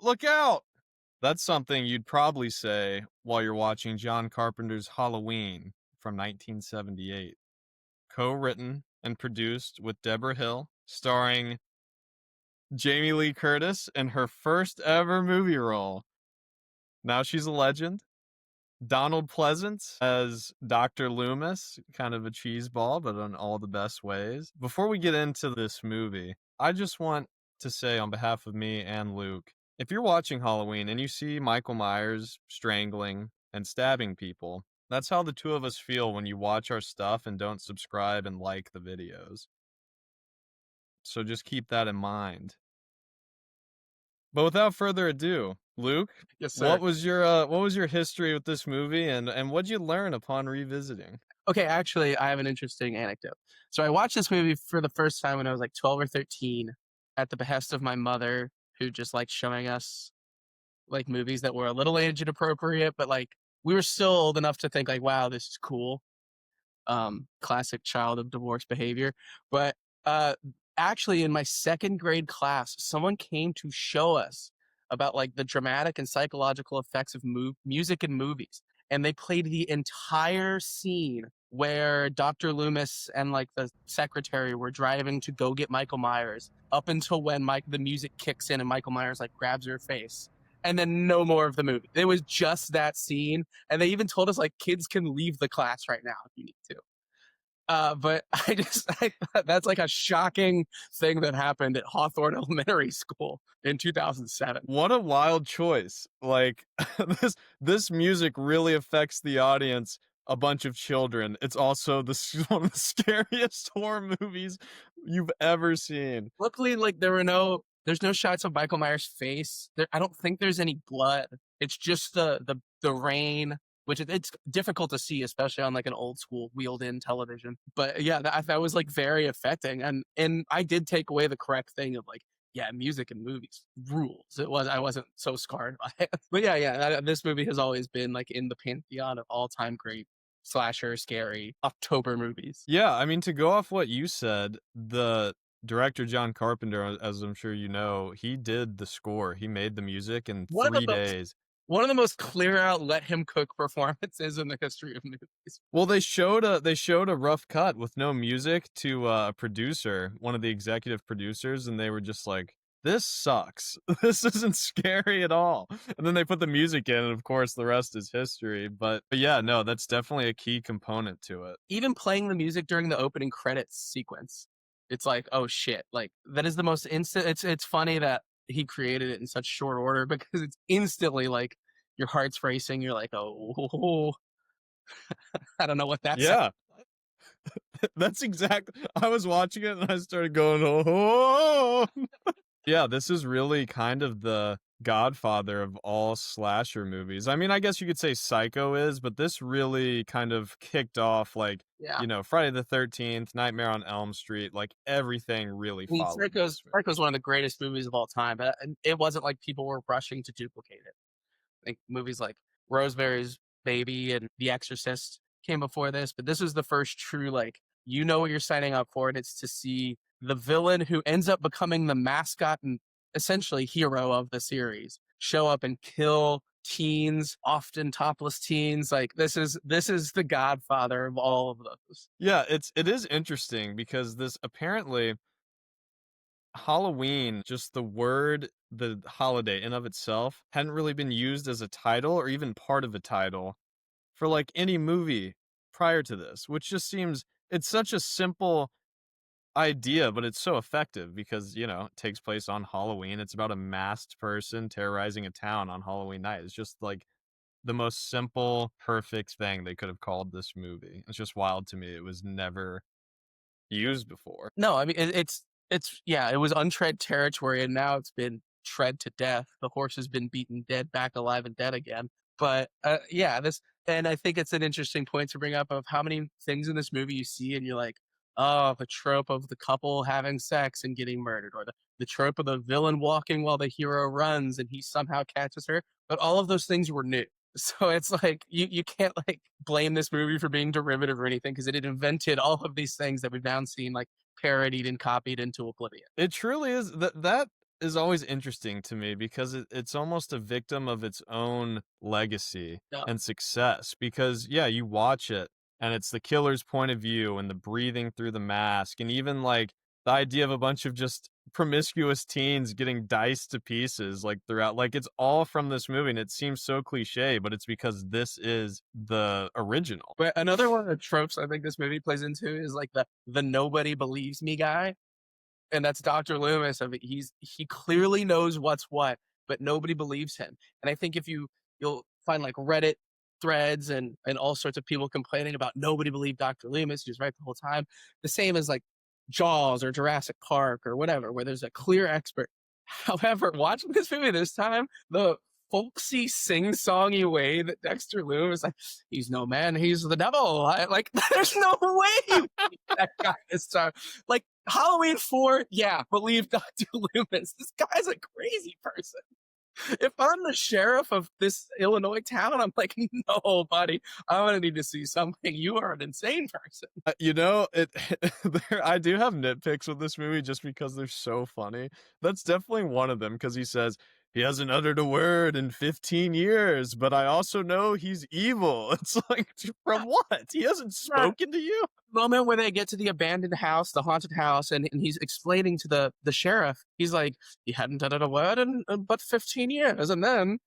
look out. That's something you'd probably say while you're watching John Carpenter's Halloween from 1978. Co-written and produced with Deborah Hill, starring Jamie Lee Curtis in her first ever movie role. Now she's a legend. Donald Pleasance as Dr. Loomis, kind of a cheeseball, but in all the best ways. Before we get into this movie, I just want to say on behalf of me and Luke, if you're watching Halloween and you see Michael Myers strangling and stabbing people, that's how the two of us feel when you watch our stuff and don't subscribe and like the videos. So just keep that in mind. But without further ado, Luke, Yes, sir. what was your history with this movie and what'd you learn upon revisiting? Okay, actually, I have an interesting anecdote. So I watched this movie for the first time when I was like 12 or 13 at the behest of my mother, who just liked showing us like movies that were a little age inappropriate, but like we were still old enough to think like, wow, this is cool. Classic child of divorce behavior. But uh, actually, in my second grade class, someone came to show us about like the dramatic and psychological effects of music in movies, and they played the entire scene where Dr. Loomis and like the secretary were driving to go get Michael Myers up until when the music kicks in and Michael Myers like grabs her face. And then no more of the movie. It was just that scene. And they even told us like kids can leave the class right now if you need to. But I thought that's like a shocking thing that happened at Hawthorne Elementary School in 2007. What a wild choice. Like this music really affects the audience, a bunch of children. It's also one of the scariest horror movies you've ever seen. Luckily, like there's no shots of Michael Myers' face. I don't think there's any blood. It's just the rain, which it's difficult to see, especially on like an old school wheeled in television. But yeah, that was like very affecting, and I did take away the correct thing of like, yeah, music and movies rules. I wasn't so scarred by it. But yeah, this movie has always been like in the pantheon of all time great slasher, scary October movies. Yeah, I mean, to go off what you said, the director John Carpenter, as I'm sure you know, he did the score. He made the music in One of 3 the days. one of the most clear out let him cook performances in the history of movies. Well, they showed a rough cut with no music to a producer, one of the executive producers, and they were just like, "This sucks. This isn't scary at all." And then they put the music in, and of course, the rest is history. But yeah, no, that's definitely a key component to it. Even playing the music during the opening credits sequence, it's like, oh shit! Like that is the most instant. It's funny that he created it in such short order because it's instantly like your heart's racing. You're like, oh, I don't know what that sounds. Yeah, that's exact. I was watching it and I started going, "Oh." Yeah, this is really kind of the godfather of all slasher movies. I mean, I guess you could say Psycho is, but this really kind of kicked off like, Yeah, Friday the 13th, Nightmare on Elm Street, like everything really I mean, followed this movie. Psycho's one of the greatest movies of all time, but it wasn't like people were rushing to duplicate it. Like movies like Rosemary's Baby and The Exorcist came before this, but this was the first true like you know what you're signing up for, and it's to see the villain who ends up becoming the mascot and essentially hero of the series show up and kill teens, often topless teens. Like this is the godfather of all of those. Yeah, it is interesting because this apparently Halloween, just the word, the holiday in of itself, hadn't really been used as a title or even part of a title for like any movie prior to this, which just seems it's such a simple idea, but it's so effective because, it takes place on Halloween. It's about a masked person terrorizing a town on Halloween night. It's just like the most simple, perfect thing they could have called this movie. It's just wild to me. It was never used before. No, I mean it's yeah, it was untread territory, and now it's been tread to death. The horse has been beaten dead, back alive and dead again. But yeah, this and I think it's an interesting point to bring up of how many things in this movie you see and you're like, oh, the trope of the couple having sex and getting murdered, or the trope of the villain walking while the hero runs and he somehow catches her. But all of those things were new. So it's like you can't like blame this movie for being derivative or anything because it had invented all of these things that we've now seen like parodied and copied into oblivion. It truly is that is always interesting to me because it's almost a victim of its own legacy Yeah. and success. Because, yeah, you watch it and it's the killer's point of view and the breathing through the mask, and even like the idea of a bunch of just promiscuous teens getting diced to pieces like throughout. Like, it's all from this movie, and it seems so cliche, but it's because this is the original. But another one of the tropes I think this movie plays into is like the nobody believes me guy. And that's Dr. Loomis. Of he clearly knows what's what, but nobody believes him. And I think if you'll find like Reddit threads and all sorts of people complaining about nobody believed Dr. Loomis, he was right the whole time. The same as like Jaws or Jurassic Park or whatever, where there's a clear expert. However, watching this movie this time, the folksy sing-songy way that Dexter Loomis, like, he's no man, he's the devil. Like, there's no way you believe that guy this time. Like, Halloween 4, yeah, believe Dr. Loomis. This guy's a crazy person. If I'm the sheriff of this Illinois town, I'm like, no, buddy, I'm gonna need to see something. You are an insane person. It I do have nitpicks with this movie just because they're so funny. That's definitely one of them because he says he hasn't uttered a word in 15 years, but I also know he's evil. It's like, from what? He hasn't spoken to you? Moment where they get to the abandoned house, the haunted house, and he's explaining to the sheriff, he's like, he hadn't uttered a word in but 15 years, and then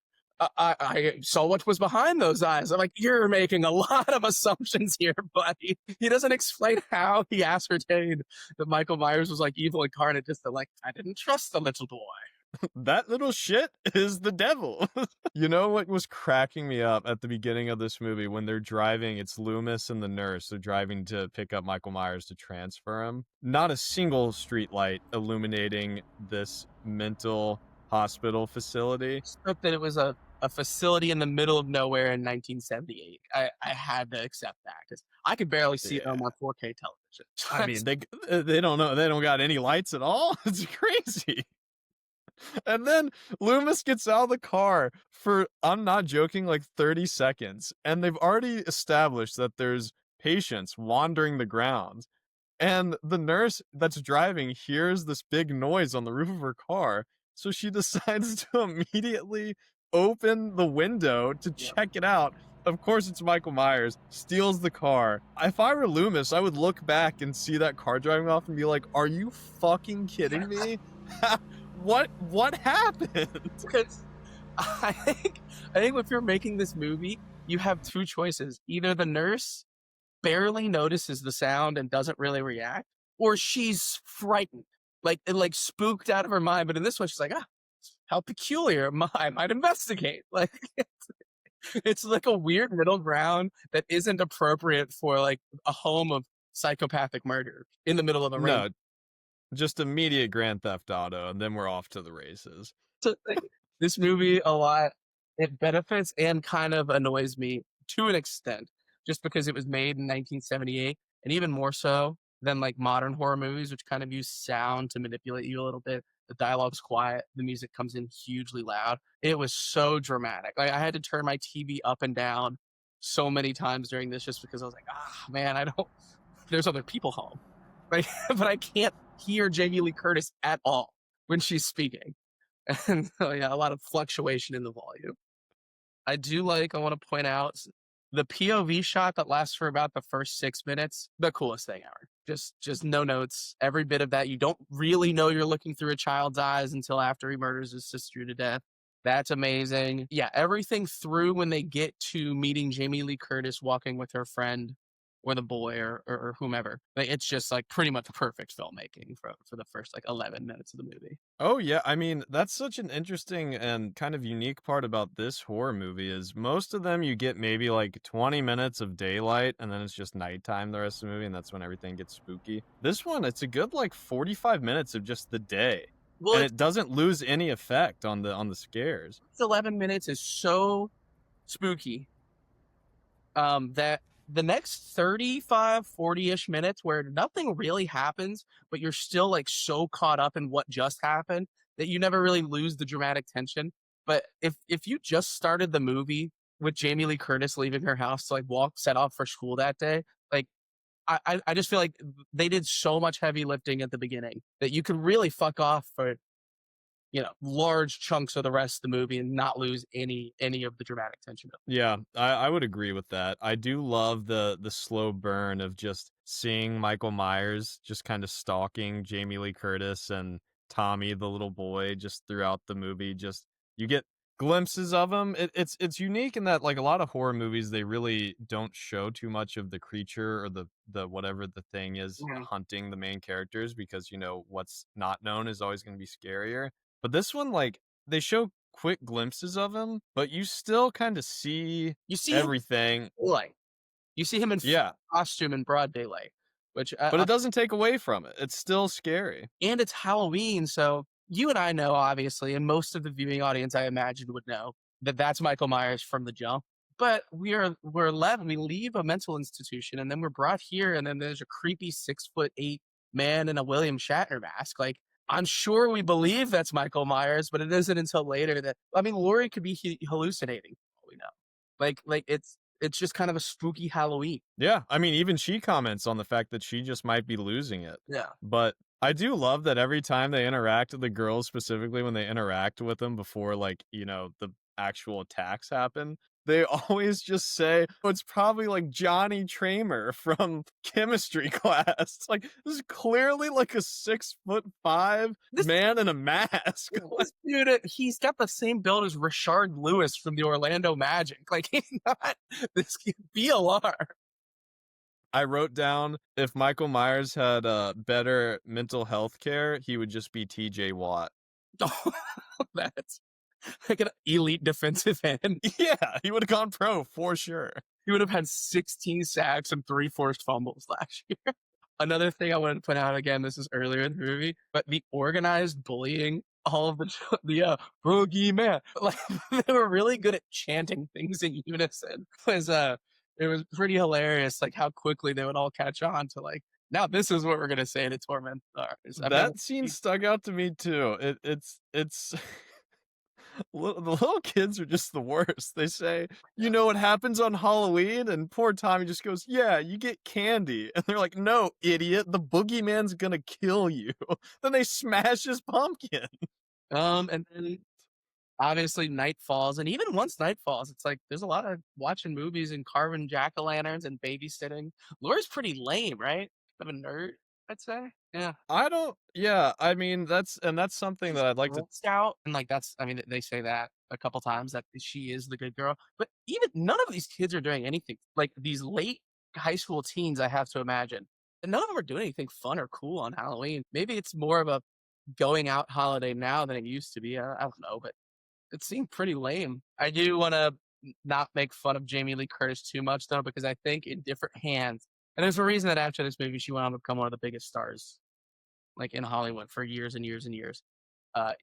I saw what was behind those eyes. I'm like, you're making a lot of assumptions here, buddy. He doesn't explain how he ascertained that Michael Myers was like evil incarnate, just to like, I didn't trust the little boy. That little shit is the devil. You know what was cracking me up at the beginning of this movie when they're driving? It's Loomis and the nurse. They're driving to pick up Michael Myers to transfer him. Not a single street light illuminating this mental hospital facility. Except that it was a facility in the middle of nowhere in 1978. I had to accept that because I could barely see it on Yeah. my 4K television. I mean, they don't know. They don't got any lights at all. It's crazy. And then Loomis gets out of the car for, I'm not joking, like 30 seconds. And they've already established that there's patients wandering the grounds. And the nurse that's driving hears this big noise on the roof of her car. So she decides to immediately open the window to Yeah. check it out. Of course, it's Michael Myers, steals the car. If I were Loomis, I would look back and see that car driving off and be like, are you fucking kidding me? What happened? Because I think if you're making this movie, you have two choices. Either the nurse barely notices the sound and doesn't really react, or she's frightened, like spooked out of her mind. But in this one, she's like, how peculiar. I might investigate. Like, it's like a weird middle ground that isn't appropriate for like a home of psychopathic murder in the middle of a rain. No, just immediate Grand Theft Auto, and then we're off to the races. So, like, this movie a lot, it benefits and kind of annoys me to an extent, just because it was made in 1978, and even more so than like modern horror movies, which kind of use sound to manipulate you a little bit. The dialogue's quiet, the music comes in hugely loud. It was so dramatic. Like, I had to turn my TV up and down so many times during this just because I was like, man, I don't. There's other people home, right? But I can't hear Jamie Lee Curtis at all when she's speaking. And so, yeah, a lot of fluctuation in the volume. I want to point out the POV shot that lasts for about the first 6 minutes, the coolest thing ever. Just no notes. Every bit of that, you don't really know you're looking through a child's eyes until after he murders his sister to death. That's amazing. Yeah, everything through when they get to meeting Jamie Lee Curtis walking with her friend or the boy or whomever. Like, it's just like pretty much perfect filmmaking for the first like 11 minutes of the movie. Oh yeah, I mean, that's such an interesting and kind of unique part about this horror movie is most of them you get maybe like 20 minutes of daylight and then it's just nighttime the rest of the movie, and that's when everything gets spooky. This one, it's a good like 45 minutes of just the day. Well, And it doesn't lose any effect on the scares. it's 11 minutes is so spooky that the next 35 40-ish minutes where nothing really happens, but you're still like so caught up in what just happened that you never really lose the dramatic tension. But if you just started the movie with Jamie Lee Curtis leaving her house to like set off for school that day, like, I just feel like they did so much heavy lifting at the beginning that you could really fuck off for large chunks of the rest of the movie and not lose any of the dramatic tension. Yeah, I would agree with that. I do love the slow burn of just seeing Michael Myers just kind of stalking Jamie Lee Curtis and Tommy, the little boy, just throughout the movie. Just you get glimpses of him. It's unique in that like a lot of horror movies, they really don't show too much of the creature or the whatever the thing is Mhm. hunting the main characters because what's not known is always going to be scarier. But this one, like they show quick glimpses of him, but you still kinda see You see him everything. like you see him in full Yeah, costume in broad daylight, which but it doesn't take away from it. It's still scary. and it's Halloween, so you and I know, obviously, and most of the viewing audience, I imagine, would know that that's Michael Myers from the jump. But we leave a mental institution, and then we're brought here, and then there's a creepy 6'8" man in a William Shatner mask. Like, I'm sure we believe that's Michael Myers, but it isn't until later that I mean, Laurie could be hallucinating. For all we know, it's just kind of a spooky Halloween. Yeah, I mean, even she comments on the fact that she just might be losing it. Yeah. But I do love that every time they interact with the girls, specifically when they interact with them before, like, the actual attacks happen, they always just say, "Oh, it's probably like Johnny Tramer from chemistry class." It's like, this is clearly like a 6'5" This man in a mask. This dude, he's got the same build as Rashard Lewis from the Orlando Magic. Like he's not this kid BLR. I wrote down if Michael Myers had better mental health care, he would just be TJ Watt. That's like an elite defensive end. Yeah, he would have gone pro for sure. He would have had 16 sacks and 3 forced fumbles last year. Another thing I wanted to point out again, this is earlier in the movie, but the organized bullying all of the boogeyman. Like they were really good at chanting things in unison. It was pretty hilarious, like how quickly they would all catch on to like, now this is what we're gonna say to torment ours. I mean, That scene stuck out to me too. It's the little kids are just the worst. They say, "You know what happens on Halloween?" And poor Tommy just goes, "Yeah, you get candy." And they're like, "No, idiot, the boogeyman's gonna kill you." Then they smash his pumpkin. and then obviously night falls, and even once night falls, it's like there's a lot of watching movies and carving jack-o'-lanterns and babysitting. Laura's pretty lame, right? Kind of a nerd, I'd say. Yeah. I don't yeah, I mean, that's something She's that I'd a like to. Girl Scout, and like that's I mean, they say that a couple times that she is the good girl, but even none of these kids are doing anything. Like these late high school teens, I have to imagine, and none of them are doing anything fun or cool on Halloween. Maybe it's more of a going out holiday now than it used to be. I don't know, but it seemed pretty lame. I do want to not make fun of Jamie Lee Curtis too much though, because I think in different hands, and there's a reason that after this movie she went on to become one of the biggest stars like in Hollywood for years and years and years.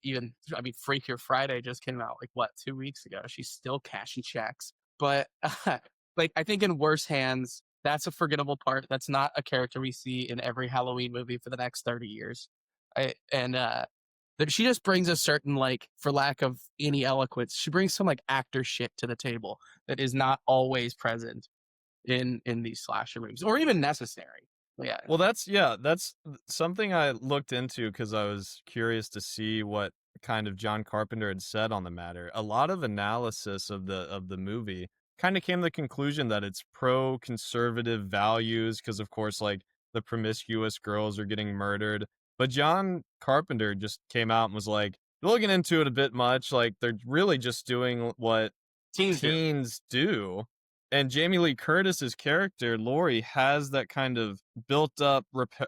Even I mean, Freakier Friday just came out like what 2 weeks ago. She's still cashing checks, but like I think in worse hands, that's a forgettable part. That's not a character we see in every Halloween movie for the next 30 years. That she just brings a certain like, for lack of any eloquence, she brings some like actor shit to the table that is not always present in these slasher movies or even necessary. Yeah. Well, that's something I looked into because I was curious to see what kind of John Carpenter had said on the matter. A lot of analysis of the movie kind of came to the conclusion that it's pro-conservative values because, of course, like the promiscuous girls are getting murdered. But John Carpenter just came out and was like, looking into it a bit much, like they're really just doing what Teens do. teens do. And Jamie Lee Curtis's character, Laurie, has that kind of built up,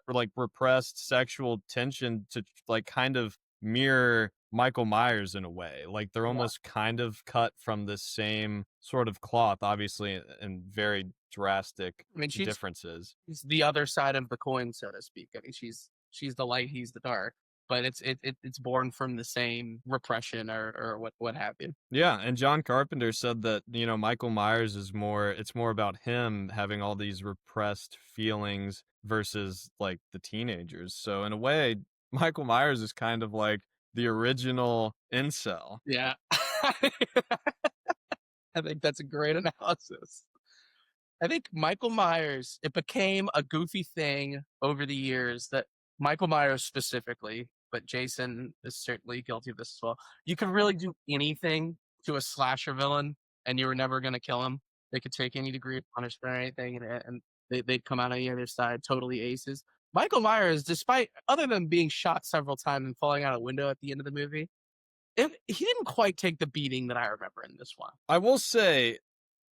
like repressed sexual tension to like kind of mirror Michael Myers in a way. Like they're Yeah. almost kind of cut from the same sort of cloth, obviously, in very drastic I mean, differences. she's the other side of the coin, so to speak. I mean, she's the light, he's the dark, but it's born from the same repression or what have you. Yeah, and John Carpenter said that, Michael Myers it's more about him having all these repressed feelings versus like the teenagers. So in a way, Michael Myers is kind of like the original incel. Yeah. I think that's a great analysis. I think Michael Myers, it became a goofy thing over the years that Michael Myers specifically but Jason is certainly guilty of this as well. You could really do anything to a slasher villain, and you were never going to kill him. They could take any degree of punishment or anything, and they'd come out on the other side totally aces. Michael Myers, despite other than being shot several times and falling out a window at the end of the movie, he didn't quite take the beating that I remember in this one. I will say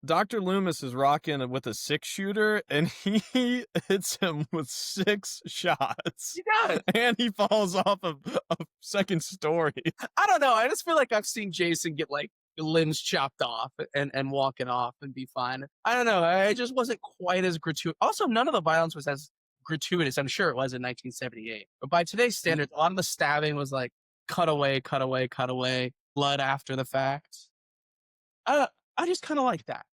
Dr. Loomis is rocking with a six shooter and he hits him with six shots He does. and he falls off of a second story. I don't know. I just feel like I've seen Jason get like limbs chopped off and walking off and be fine. I don't know. I just wasn't quite as gratuitous. Also, none of the violence was as gratuitous. I'm sure it was in 1978. But by today's standards, a lot of the stabbing was like cut away, cut away, cut away, blood after the fact. I just kind of like that.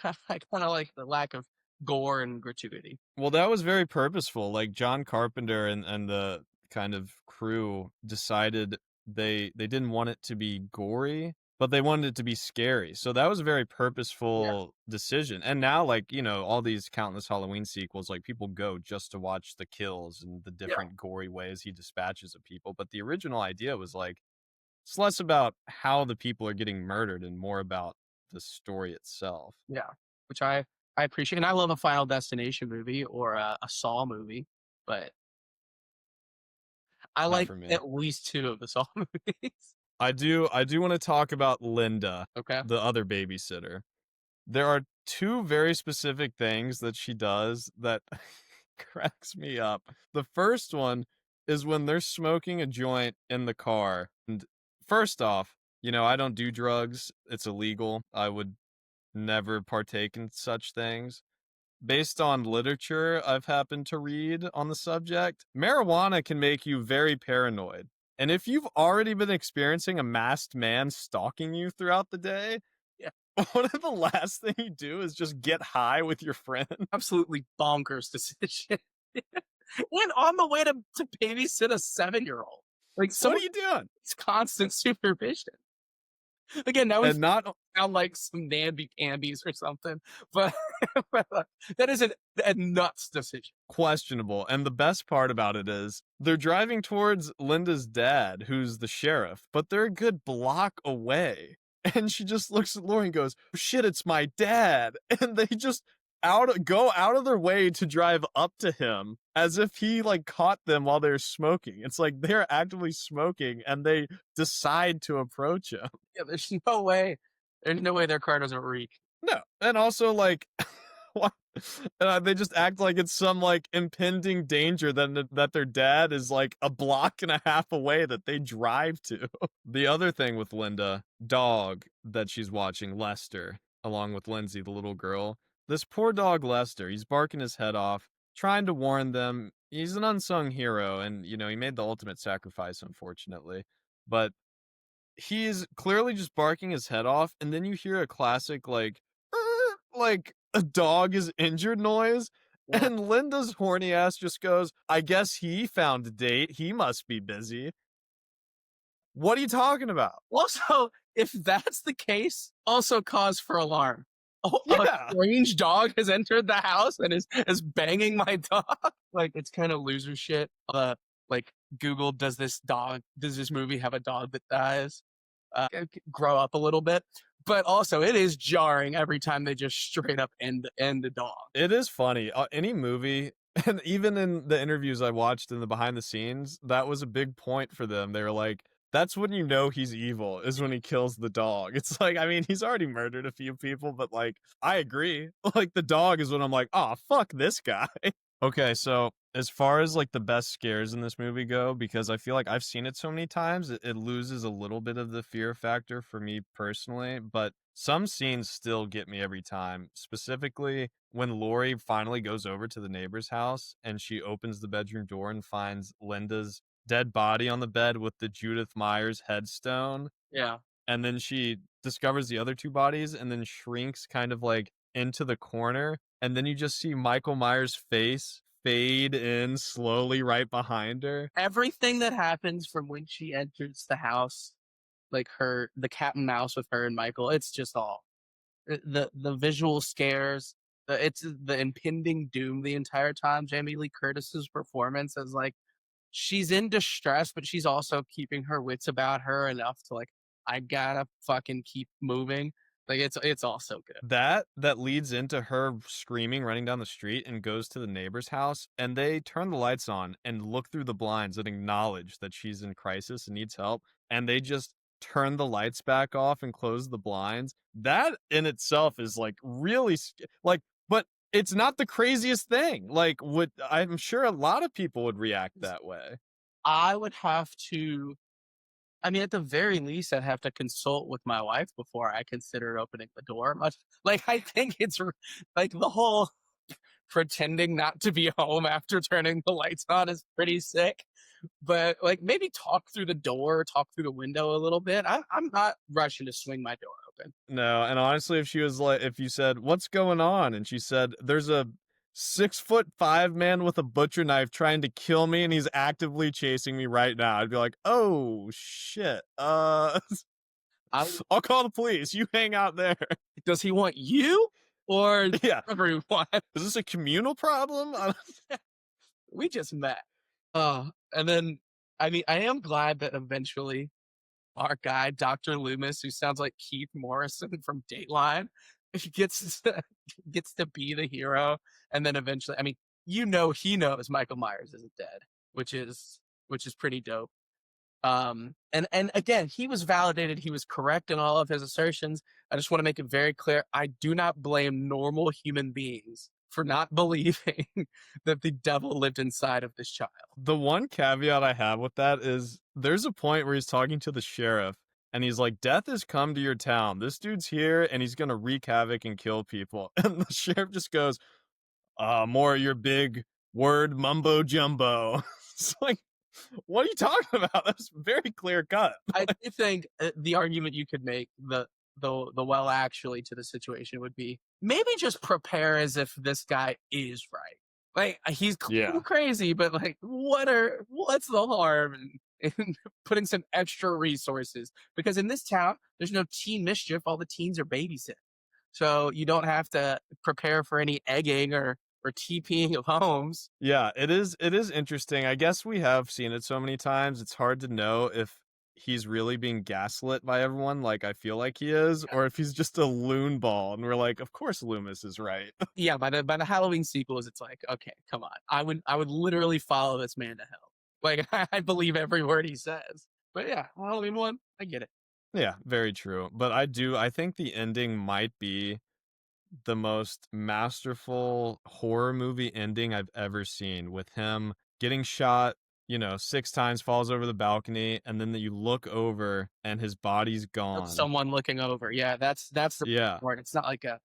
I kind of like the lack of gore and gratuity. Well, that was very purposeful. Like John Carpenter and the kind of crew decided they didn't want it to be gory, but they wanted it to be scary. So that was a very Yeah. purposeful decision. And now, like, all these countless Halloween sequels, like people go just to watch the kills and the Yeah. different gory ways he dispatches of people. But the original idea was like it's less about how the people are getting murdered and more about the story itself. Yeah, which I appreciate, and I love a Final Destination movie or a Saw movie, but I Not like for me. at least 2 of the Saw movies. I do want to talk about Linda, Okay. the other babysitter. There are two very specific things that she does that cracks me up. The first one is when they're smoking a joint in the car. And first off, I don't do drugs. It's illegal. I would never partake in such things. Based on literature I've happened to read on the subject, marijuana can make you very paranoid. And if you've already been experiencing a masked man stalking you throughout the day, Yeah, one of the last thing you do is just get high with your friend. absolutely bonkers decision. And on the way to babysit a 7-year-old. Like, What are someone you doing? needs constant supervision. Again, that would And not sound like some namby-pambies or something, but but that is a nuts decision. questionable. And the best part about it is they're driving towards Linda's dad, who's the sheriff, but they're a good block away. And she just looks at Lori and goes, "Oh, shit, it's my dad." And they just go out of their way to drive up to him as if he like caught them while they're smoking. It's like they're actively smoking and they decide to approach him. Yeah, there's no way their car doesn't reek. No. And also like what? They just act like it's some like impending danger that their dad is like a block and a half away that they drive to. The other thing with Linda, dog that she's watching, Lester, along with Lindsay, the little girl. This poor dog Lester, he's barking his head off, trying to warn them. He's an unsung hero, and he made the ultimate sacrifice, unfortunately. But he's clearly just barking his head off, and then you hear a classic like like a dog is injured noise, Yeah. and Linda's horny ass just goes, "I guess he found a date. He must be busy." What are you talking about? Also, if that's the case, also cause for alarm. Oh, a Yeah. strange dog has entered the house and is banging my dog. Like, it's kind of loser shit. Like, Google, does this movie have a dog that dies? Grow up a little bit. But also, it is jarring every time they just straight up end the dog. It is funny. Any movie, and even in the interviews I watched in the behind the scenes, that was a big point for them. They were like, that's when you know he's evil, is when he kills the dog. It's like, I mean, he's already murdered a few people, but like, I agree. Like, the dog is when I'm like, oh, fuck this guy. Okay, so as far as like the best scares in this movie go, because I feel like I've seen it so many times, it loses a little bit of the fear factor for me personally, but some scenes still get me every time. Specifically, when Lori finally goes over to the neighbor's house and she opens the bedroom door and finds Linda's dead body on the bed with the Judith Myers headstone, Yeah. and then she discovers the other two bodies and then shrinks kind of like into the corner, and then you just see Michael Myers' face fade in slowly right behind her. Everything that happens from when she enters the house, like the cat and mouse with her and Michael, it's just all the visual scares. It's the impending doom the entire time. Jamie Lee Curtis's performance as like she's in distress, but she's also keeping her wits about her enough to like, I gotta fucking keep moving. Like it's all so good. That leads into her screaming, running down the street, and goes to the neighbor's house, and they turn the lights on and look through the blinds and acknowledge that she's in crisis and needs help, and they just turn the lights back off and close the blinds. That in itself is, like, really like, but it's not the craziest thing. Like, would I'm sure a lot of people would react that way. I would have to I mean, at the very least, I'd have to consult with my wife before I consider opening the door. Much like I think like the whole pretending not to be home after turning the lights on is pretty sick. But like maybe talk through the door, talk through the window a little bit. I'm not rushing to swing my door open. No, and honestly, if she was like, if you said, "What's going on?" and she said, "There's a 6'5" man with a butcher knife trying to kill me, and he's actively chasing me right now," I'd be like, "Oh shit, I, I'll call the police. You hang out there." does he want you or Yeah, everyone? is this a communal problem? We just met. And then I mean, I am glad that eventually our guy, Dr. Loomis, who sounds like Keith Morrison from Dateline, he gets to be the hero, and then eventually, I mean, he knows Michael Myers isn't dead, which is pretty dope. And again, he was validated. He was correct in all of his assertions. I just want to make it very clear. I do not blame normal human beings for not believing that the devil lived inside of this child. The one caveat I have with that is there's a point where he's talking to the sheriff and he's like, "Death has come to your town. This dude's here and he's gonna wreak havoc and kill people." And the sheriff just goes, "More of your big word mumbo jumbo." It's like, what are you talking about? That's very clear cut. I do think the argument you could make, the well actually to the situation would be maybe just prepare as if this guy is right. Like he's Yeah. crazy, but like what's the harm in putting some extra resources? Because in this town, there's no teen mischief. All the teens are babysitting, so you don't have to prepare for any egging or TPing of homes. Yeah, it is interesting. I guess we have seen it so many times, it's hard to know if he's really being gaslit by everyone like I feel like he is, or if he's just a loon ball and we're like, "Of course Loomis is right." Yeah, by the Halloween sequels, it's like, okay, come on. I would literally follow this man to hell. Like I believe every word he says. But yeah, Halloween one, I get it. Yeah, very true. But I think the ending might be the most masterful horror movie ending I've ever seen, with him getting shot, 6 times, falls over the balcony, and then that you look over and his body's gone. Someone looking over. Yeah, that's the Yeah. part. It's not like a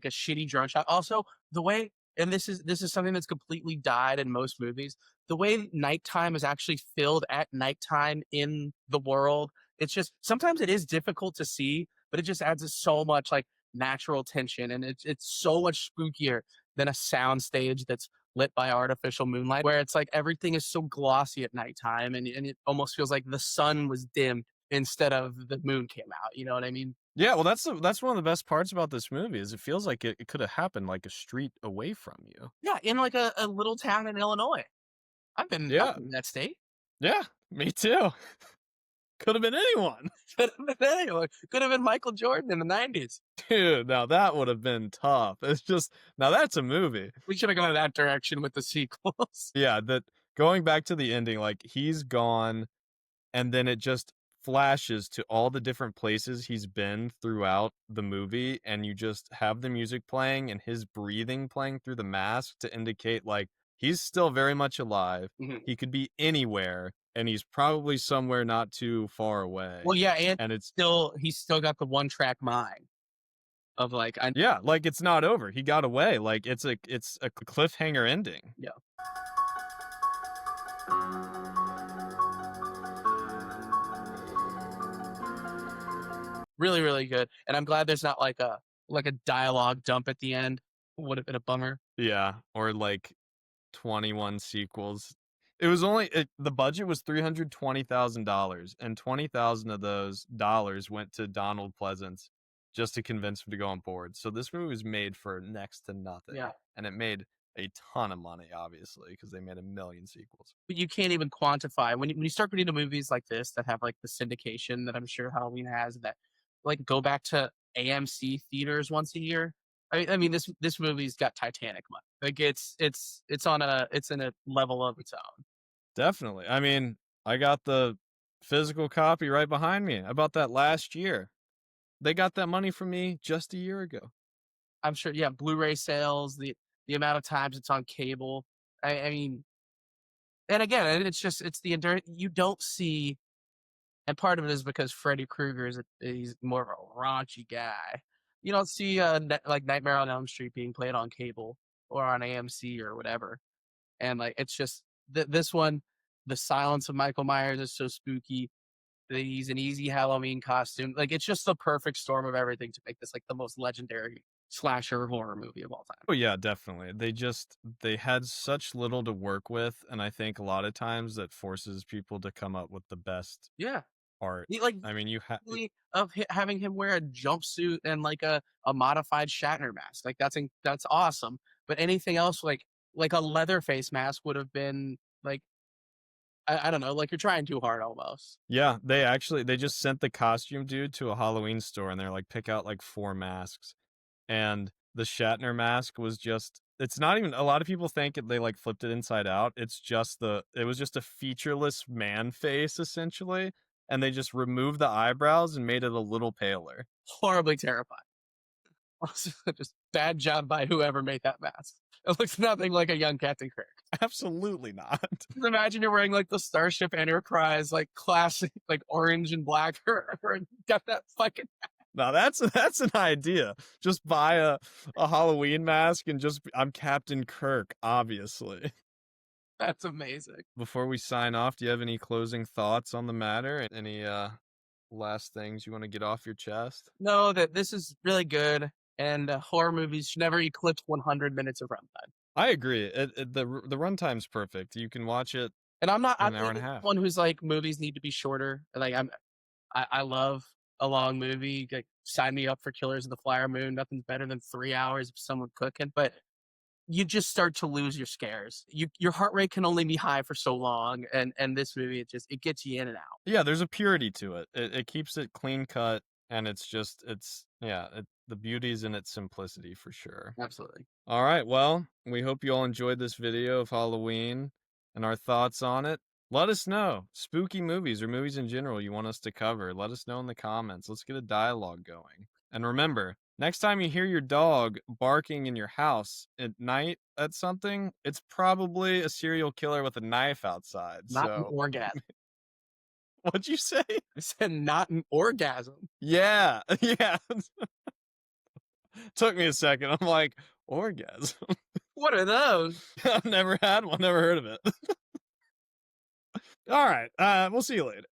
shitty drone shot. Also, the way and this is something that's completely died in most movies. The way nighttime is actually filled at nighttime in the world. It's just sometimes it is difficult to see, but it just adds so much like natural tension, and it's so much spookier than a sound stage that's lit by artificial moonlight, where it's like everything is so glossy at nighttime, and it almost feels like the sun was dimmed instead of the moon came out. You know what I mean? Yeah, well, that's one of the best parts about this movie is it feels like it could have happened like a street away from you. Yeah, in like a little town in Illinois. I've Yeah. been in that state. Yeah, me too. Could have been anyone. Could have been anyone. Could have been Michael Jordan in the 90s. Dude, now that would have been tough. It's just now that's a movie. We should have gone that direction with the sequels. Yeah, that going back to the ending, like he's gone and then it just flashes to all the different places he's been throughout the movie, and you just have the music playing and his breathing playing through the mask to indicate like he's still very much alive. Mhm. He could be anywhere and he's probably somewhere not too far away. Well, yeah, and And it's he's still got the one track mind of like I yeah, like it's not over. He got away. Like it's a cliffhanger ending. yeah. Really, really good. And I'm glad there's not like a dialogue dump at the end. Would have been a bummer. Yeah, or like 21 sequels. The budget was $320,000 and 20,000 of those dollars went to Donald Pleasance just to convince him to go on board. So this movie was made for next to nothing. Yeah. And it made a ton of money, obviously, because they made a million sequels. But you can't even quantify when you start getting to movies like this that have like the syndication that I'm sure Halloween has that like go back to AMC theaters once a year. I mean this movie's got Titanic money. Like it's in a level of its own. Definitely. I mean, I got the physical copy right behind me. I bought that last year. They got that money from me just a year ago. I'm sure, yeah, Blu-ray sales, the amount of times it's on cable. I mean, and again, it's just it's the endurance you don't see, and part of it is because Freddy Krueger he's more of a raunchy guy. You don't see like Nightmare on Elm Street being played on cable or on AMC or whatever, and like it's just this one, the silence of Michael Myers is so spooky. He's an easy Halloween costume. Like it's just the perfect storm of everything to make this like the most legendary slasher horror movie of all time. Oh yeah, definitely. They had such little to work with, and I think a lot of times that forces people to come up with the best Yeah, art. he, like I mean, you have of having him wear a jumpsuit and like a modified Shatner mask. Like that's awesome. But anything else like a leather face mask would have been like I don't know, like you're trying too hard almost. yeah, they just sent the costume dude to a Halloween store and they're like, pick out like 4 masks. And the Shatner mask was just it's not even a lot of people think they like flipped it inside out. It was just a featureless man face essentially, and they just removed the eyebrows and made it a little paler. Horribly terrifying. Also, just bad job by whoever made that mask. It looks nothing like a young Captain Kirk. Absolutely not. Just imagine you're wearing like the Starship Enterprise, like classic, like orange and black, and got that fucking. Now that's an idea. Just buy a Halloween mask and just I'm Captain Kirk, obviously. That's amazing. Before we sign off, do you have any closing thoughts on the matter? Any last things you want to get off your chest? No, that this is really good, and horror movies should never eclipse 100 minutes of runtime. I agree. The runtime's perfect. You can watch it And in I'm an hour not and a half. one who's like movies need to be shorter. Like I love a long movie. Like, sign me up for Killers of the Flower Moon. Nothing's better than 3 hours of someone cooking. But you just start to lose your scares. Your heart rate can only be high for so long, and this movie it gets you in and out. Yeah, there's a purity to it. It keeps it clean cut, and the beauty's in its simplicity for sure. Absolutely. All right, well, we hope you all enjoyed this video of Halloween and our thoughts on it. Let us know spooky movies or movies in general you want us to cover. Let us know in the comments. Let's get a dialogue going. And remember, next time you hear your dog barking in your house at night at something, it's probably a serial killer with a knife outside. Not an So, orgasm. what'd you say? I said not an orgasm. Yeah, yeah. Took me a second. I'm like, orgasm. What are those? I've never had one, never heard of it. All right. We'll see you later.